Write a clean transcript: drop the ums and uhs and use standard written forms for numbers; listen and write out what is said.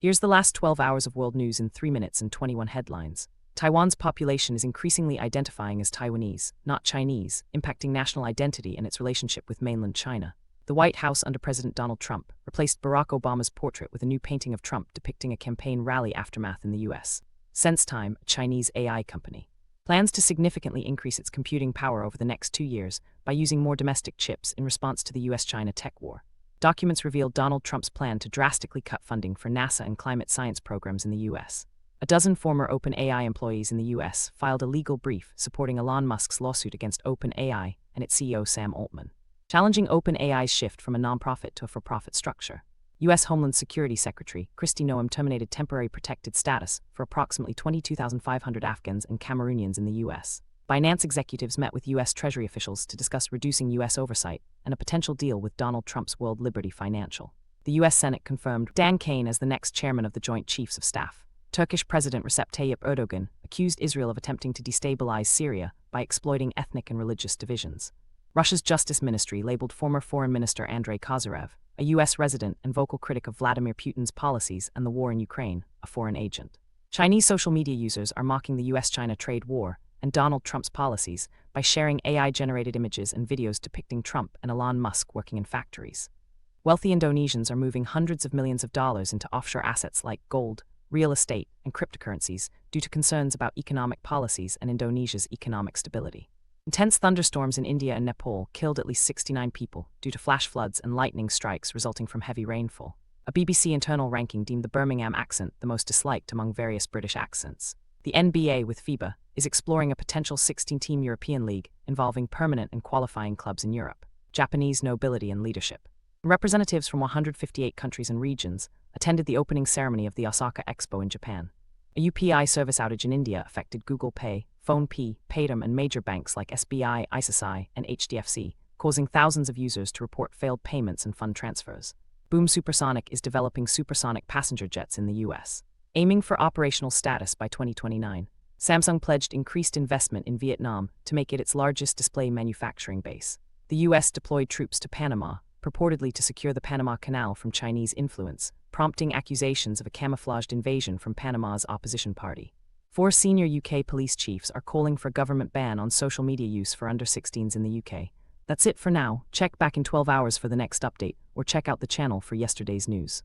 Here's the last 12 hours of world news in 3 minutes and 21 headlines. Taiwan's population is increasingly identifying as Taiwanese, not Chinese, impacting national identity and its relationship with mainland China. The White House under President Donald Trump replaced Barack Obama's portrait with a new painting of Trump depicting a campaign rally aftermath in the U.S. SenseTime, a Chinese AI company, plans to significantly increase its computing power over the next 2 years by using more domestic chips in response to the U.S.-China tech war. Documents revealed Donald Trump's plan to drastically cut funding for NASA and climate science programs in the U.S. A dozen former OpenAI employees in the U.S. filed a legal brief supporting Elon Musk's lawsuit against OpenAI and its CEO Sam Altman, challenging OpenAI's shift from a nonprofit to a for-profit structure. U.S. Homeland Security Secretary Kristi Noem terminated temporary protected status for approximately 22,500 Afghans and Cameroonians in the U.S. Binance executives met with U.S. Treasury officials to discuss reducing U.S. oversight and a potential deal with Donald Trump's World Liberty Financial. The U.S. Senate confirmed Dan Kane as the next chairman of the Joint Chiefs of Staff. Turkish President Recep Tayyip Erdogan accused Israel of attempting to destabilize Syria by exploiting ethnic and religious divisions. Russia's Justice Ministry labeled former Foreign Minister Andrei Kozyrev, a U.S. resident and vocal critic of Vladimir Putin's policies and the war in Ukraine, a foreign agent. Chinese social media users are mocking the U.S.-China trade war and Donald Trump's policies by sharing AI-generated images and videos depicting Trump and Elon Musk working in factories. Wealthy Indonesians are moving hundreds of millions of dollars into offshore assets like gold, real estate, and cryptocurrencies due to concerns about economic policies and Indonesia's economic stability. Intense thunderstorms in India and Nepal killed at least 69 people due to flash floods and lightning strikes resulting from heavy rainfall. A BBC internal ranking deemed the Birmingham accent the most disliked among various British accents. The NBA, with FIBA, is exploring a potential 16-team European League involving permanent and qualifying clubs in Europe. Japanese nobility and leadership. Representatives from 158 countries and regions attended the opening ceremony of the Osaka Expo in Japan. A UPI service outage in India affected Google Pay, PhonePe, Paytm, and major banks like SBI, ICICI, and HDFC, causing thousands of users to report failed payments and fund transfers. Boom Supersonic is developing supersonic passenger jets in the U.S., aiming for operational status by 2029. Samsung pledged increased investment in Vietnam to make it its largest display manufacturing base. The U.S. deployed troops to Panama, purportedly to secure the Panama Canal from Chinese influence, prompting accusations of a camouflaged invasion from Panama's opposition party. 4 senior UK police chiefs are calling for a government ban on social media use for under-16s in the UK. That's it for now. Check back in 12 hours for the next update, or check out the channel for yesterday's news.